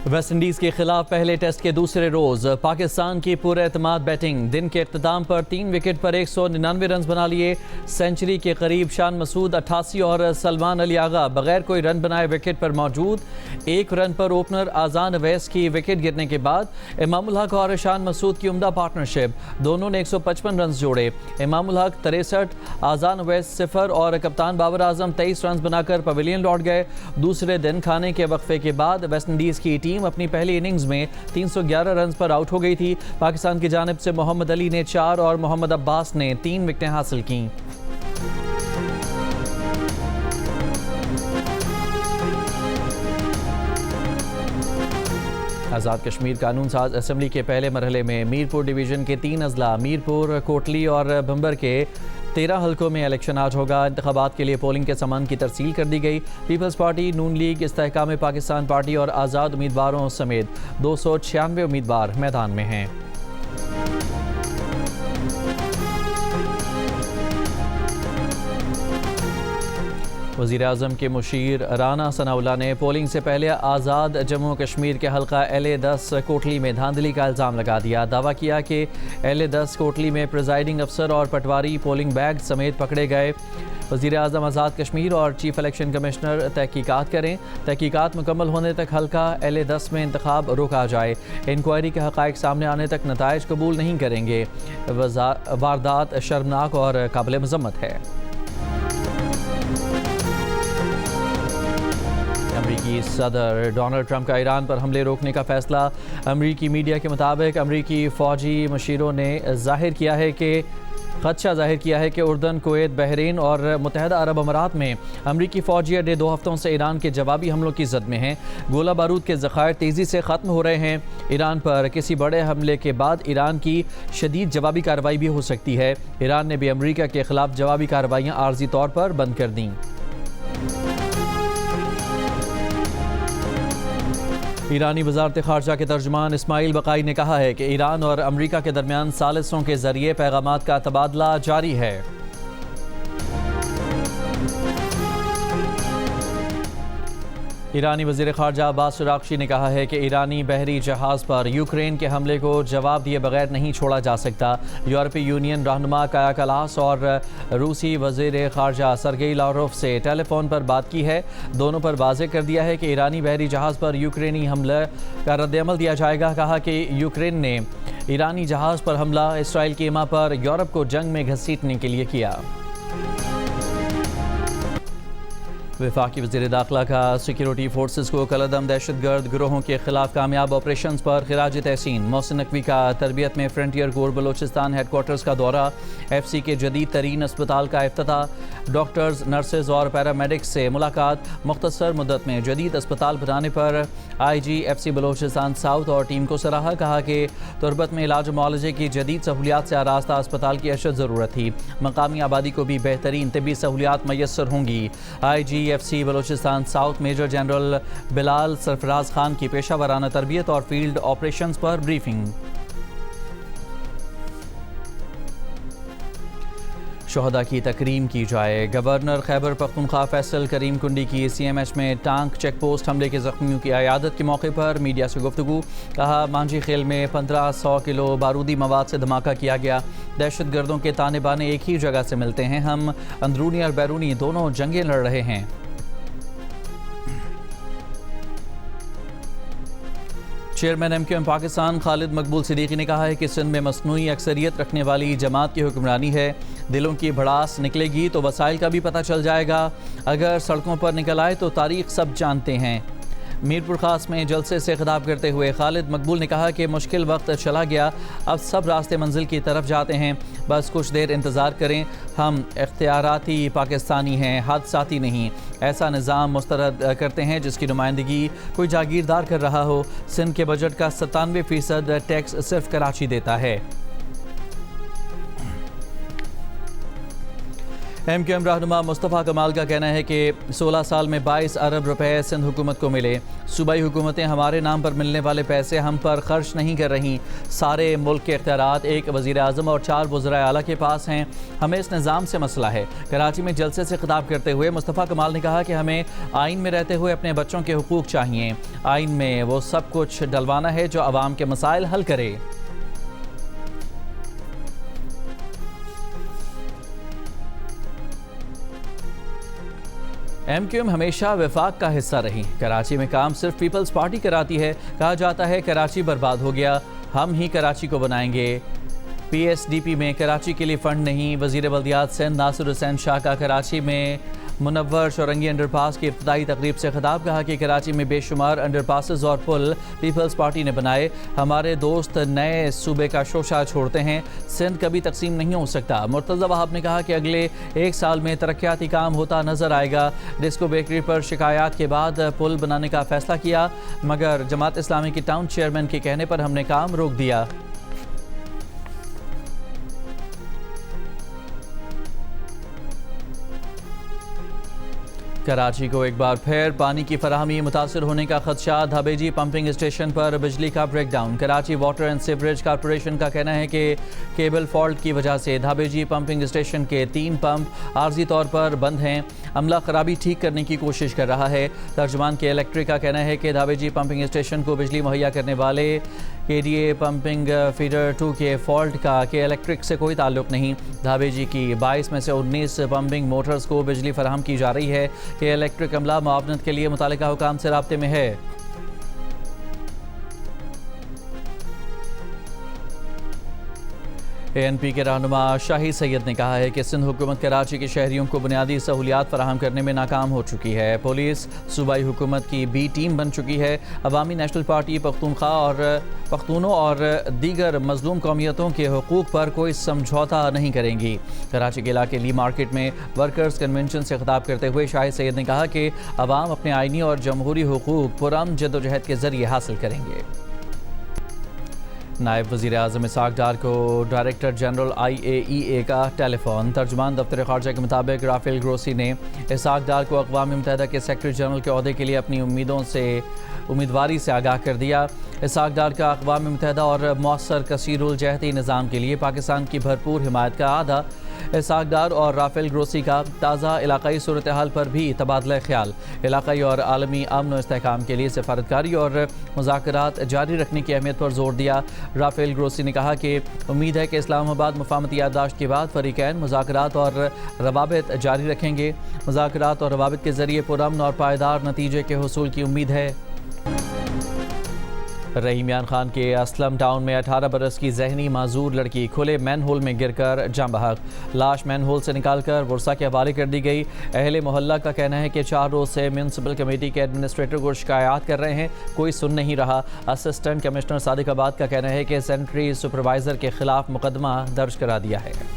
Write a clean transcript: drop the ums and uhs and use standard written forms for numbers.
West Indies के खिलाफ पहले टेस्ट के दूसरे रोज पाकिस्तान की पुरएतमाद बैटिंग। दिन के इख्तिताम पर 3 विकेट पर 199 रन बना लिए। सेंचुरी के करीब शान मसूद 88 और सलमान अली आगा बगैर कोई रन बनाए विकेट पर मौजूद। 1 रन पर ओपनर आजान अवैस की विकेट गिरने के बाद इमामुल हक और शान मसूद की उम्दा पार्टनरशिप, दोनों ने 155 रन जोड़े। इमामुल हक 63, आजान अवैस 0 और कप्तान बाबर आजम 23 रन बनाकर पवेलियन लौट गए। दूसरे दिन खाने के वक्फे के बाद वेस्ट इंडीज़ की टीम अपनी पहली इनिंग्स में 311 रन पर आउट हो गई थी। पाकिस्तान की जानिब से मोहम्मद अली ने 4 और मोहम्मद अब्बास ने 3 विकेटें हासिल की। आज़ाद कश्मीर कानून साज असम्बली के पहले मरहले में मीरपुर डिवीज़न के 3 अजला मीरपुर, कोटली और भंबर के 13 हल्कों में इलेक्शन आज होगा। इंतखाबात के लिए पोलिंग के सामान की तरसील कर दी गई। पीपल्स पार्टी, नून लीग, इस्तेहकाम पाकिस्तान पार्टी और आज़ाद उम्मीदवारों समेत 296 उम्मीदवार मैदान में हैं। वज़ीर आज़म के मुशीर राना सनाउल्लाह ने पोलिंग से पहले आज़ाद जम्मू कश्मीर के हल्का LA-10 कोटली में धांधली का इल्ज़ाम लगा दिया। दावा किया कि LA-10 कोटली में प्रिजाइडिंग अफसर और पटवारी पोलिंग बैग समेत पकड़े गए। वज़ीर आज़म आज़ाद कश्मीर और चीफ इलेक्शन कमिश्नर तहकीकात करें। तहकीकात मुकम्मल होने तक हल्का LA-10 में इंतखाब रोका जाए। इंक्वायरी के हक़ाइक़ सामने आने तक नताइज कबूल नहीं करेंगे। वारदात शर्मनाक और काबिल मज़म्मत है। अमरीकी सदर डोनाल्ड ट्रंप का ईरान पर हमले रोकने का फैसला। अमरीकी मीडिया के मुताबिक अमरीकी फ़ौजी मुशीरों ने खदशा जाहिर किया है कि उर्दन, कुवैत, बहरीन और मुत्तहदा अरब अमारात में अमरीकी फ़ौजी अड्डे 2 हफ्तों से ईरान के जवाबी हमलों की जद में हैं। गोला बारूद के ज़खायर तेज़ी से ख़त्म हो रहे हैं। ईरान पर किसी बड़े हमले के बाद ईरान की शदीद जवाबी कार्रवाई भी हो सकती है। ईरान ने भी अमरीका के ख़िलाफ़ जवाबी कार्रवाइयाँ आर्जी तौर पर बंद कर दी। ईरानी वज़ारत ख़ारजा के तर्जुमान इस्माइल बक़ाई ने कहा है कि ईरान और अमरीका के दरमियान सालिसों के ज़रिए पैगामात का तबादला जारी है। ईरानी वज़ीर ख़ारजा अब्बास अराग़ची ने कहा है कि ईरानी बहरी जहाज़ पर यूक्रेन के हमले को जवाब दिए बगैर नहीं छोड़ा जा सकता। यूरोपीय यूनियन रहनुमा काया कलास और रूसी वज़ीर ख़ारजा सरगेई लावरोव से टेलीफोन पर बात की है। दोनों पर वाज़ेह कर दिया है कि ईरानी बहरी जहाज़ पर यूक्रेनी हमले का रद्द-ए-अमल दिया जाएगा। कहा कि यूक्रेन ने ईरानी जहाज़ पर हमला इसराइल की हिमा पर यूरोप को जंग में घसीटने के लिए किया। वफाकी वज़ीर दाखिला का सिक्योरिटी फोर्सेस को कलअदम दहशतगर्द गिरोहों के खिलाफ कामयाब ऑपरेशन पर खिराज तहसीन। मोहसिन नकवी का तरबियत में फ्रंटियर कोर बलोचिस्तान हेडक्वार्टर्स का दौरा। FC के जदीद तरीन अस्पताल का इफ्तिताह। डॉक्टर्स, नर्सेज और पैरामेडिक्स से मुलाकात। मुख्तसर मुद्दत में जदीद अस्पताल बनाने पर IG FC बलोचिस्तान साउथ और टीम को सराहा। कहा कि तुरबत में इलाज मुआलजे की जदीद सहूलियात से आरास्ता अस्पताल की अशद ज़रूरत थी। मकामी आबादी को भी बेहतरीन तिब्बी सहूलियात मैसर होंगी। IG FC Balochistan south major general Bilal Sarfaraz Khan की पेशा वराना तरबियत और फील्ड ऑपरेशंस पर ब्रीफिंग। शोहदा की तकरीम की जाए। गवर्नर खैबर पख्तूनख्वा फैसल करीम कुंडी की CMH में टांक चेक पोस्ट हमले के जख्मियों की अयादत के मौके पर मीडिया से गुफ्तगू। कहा, मांझी खेल में 1500 किलो बारूदी मवाद से धमाका किया गया। दहशत गर्दों के ताने बाने एक ही जगह से मिलते हैं। हम अंदरूनी और बैरूनी दोनों जंगें लड़ रहे हैं। चेयरमैन MQM पाकिस्तान खालिद मकबूल सिद्दीकी ने कहा है कि सिंध में मसनूई अक्सरियत रखने वाली जमात की हुक्मरानी है। दिलों की भड़ास निकलेगी तो वसाइल का भी पता चल जाएगा। अगर सड़कों पर निकल आए तो तारीख सब जानते हैं। मीरपुर खास में जलसे से खिताब करते हुए खालिद मकबूल ने कहा कि मुश्किल वक्त चला गया, अब सब रास्ते मंजिल की तरफ जाते हैं। बस कुछ देर इंतज़ार करें। हम इख्तियाराती पाकिस्तानी हैं, हादसाती नहीं। ऐसा निज़ाम मुस्तरद करते हैं जिसकी नुमाइंदगी कोई जागीरदार कर रहा हो। सिंध के बजट का 97% टैक्स सिर्फ कराची देता है। MQM रहनुमा मुस्तफ़ा कमाल का कहना है कि 16 साल में 22 अरब रुपए सिंध हुकूमत को मिले। सूबाई हुकूमतें हमारे नाम पर मिलने वाले पैसे हम पर खर्च नहीं कर रही। सारे मुल्क के इख्तियारात एक वज़ीर आज़म और 4 वज़राए आला के पास हैं। हमें इस निज़ाम से मसला है। कराची में जलसे से खिताब करते हुए मुस्तफ़ा कमाल ने कहा कि हमें आइन में रहते हुए अपने बच्चों के हुकूक चाहिए। आइन में वो सब कुछ डलवाना है जो अवाम के मसाइल हल करे। MQM हमेशा वफाक का हिस्सा रही। कराची में काम सिर्फ पीपल्स पार्टी कराती है। कहा जाता है कराची बर्बाद हो गया, हम ही कराची को बनाएंगे। PSDP में कराची के लिए फंड नहीं। वज़ीर बल्दियात सिंध नासिर हुसैन शाह का कराची में मुनव्वर शौरंगी अंडरपास की इब्तिदाई तकरीब से खिताब। कहा कि कराची में बेशुमार अंडरपासेस और पुल पीपल्स पार्टी ने बनाए। हमारे दोस्त नए सूबे का शोशा छोड़ते हैं। सिंध कभी तकसीम नहीं हो सकता। मुर्तज़ा वहाब ने कहा कि अगले 1 साल में तरक्याती काम होता नजर आएगा। डिस्को बेकरी पर शिकायत के बाद पुल बनाने का फैसला किया, मगर जमात इस्लामी के टाउन चेयरमैन के कहने पर हमने काम रोक दिया। कराची को एक बार फिर पानी की फराहमी मुतासर होने का खदशा। धाबेजी पंपिंग स्टेशन पर बिजली का breakdown. Karachi water and sewerage corporation का कहना है कि केबल फॉल्ट की वजह से धाबेजी पंपिंग स्टेशन के 3 पंप आर्जी तौर पर बंद हैं। अमला खराबी ठीक करने की कोशिश कर रहा है। तर्जुमान के इलेक्ट्रिक का कहना है कि धाबेजी पंपिंग स्टेशन को बिजली मुहैया करने वाले KDA पंपिंग फीडर 2 के फॉल्ट का के इलेक्ट्रिक से कोई ताल्लुक नहीं। धाबेजी की 22 में से 19 पंपिंग मोटर्स को बिजली फराहम की जा रही है कि इलेक्ट्रिक अमला मुआवनत के लिए मुतालिका हुकाम से राब्ते में है। ANP के रहनुमा शाही सैयद ने कहा है कि सिंध हुकूमत कराची के शहरियों को बुनियादी सहूलियात फराहम करने में नाकाम हो चुकी है। पुलिस सूबाई हुकूमत की B टीम बन चुकी है। अवामी नेशनल पार्टी पख्तूनों और दीगर मजलूम कौमियतों के हुकूक पर कोई समझौता नहीं करेंगी। कराची के इलाके ली मार्केट में वर्कर्स कन्वेंशन से खिताब करते हुए शाही सैयद ने कहा कि अवाम अपने आइनी और जमहूरी हुकूक पुरअमन जद्दोजहद के जरिए हासिल करेंगे। नायब वज़ीर आज़म इसाक डार को डायरेक्टर जनरल IAEA का टेलीफोन। तर्जुमान दफ्तर ख़ारजा के मुताबिक राफेल ग्रोसी ने इसाक डार को अक़वाम मुत्तहिदा के सेक्रेटरी जनरल के ओहदे के लिए अपनी उम्मीदवारी से आगाह कर दिया। इसाक डार का अक़वाम मुत्तहिदा और मौसर कसीरुल जहती निज़ाम के लिए पाकिस्तान की भरपूर हिमायत का आदा। इसाक डार और राफेल ग्रोसी का ताज़ा इलाकाई सूरत हाल पर भी तबादला ख्याल। इलाकाई और आलमी अमन और इस्तेहकाम के लिए सिफारतकारी और मुज़ाकरात जारी रखने की अहमियत पर जोर दिया। राफेल ग्रोसी ने कहा कि उम्मीद है कि इस्लामाबाद मुफाहमती याददाश्त के बाद फरीकैन मुज़ाकरात और रवाबित जारी रखेंगे। मुज़ाकरात और रवाबित के जरिए पुरअमन और पायदार नतीजे के हुसूल की उम्मीद है। रहीमियान खान के असलम टाउन में 18 बरस की जहनी माजूर लड़की खुले मैन होल में गिरकर जाँ बहक। लाश मैन होल से निकालकर वर्सा के हवाले कर दी गई। अहले मोहल्ला का कहना है कि 4 रोज से म्यूनसिपल कमेटी के एडमिनिस्ट्रेटर को शिकायत कर रहे हैं, कोई सुन नहीं रहा। असिस्टेंट कमिश्नर सादिकाबाद का कहना है कि सैनिटरी सुपरवाइजर के खिलाफ मुकदमा दर्ज करा दिया है।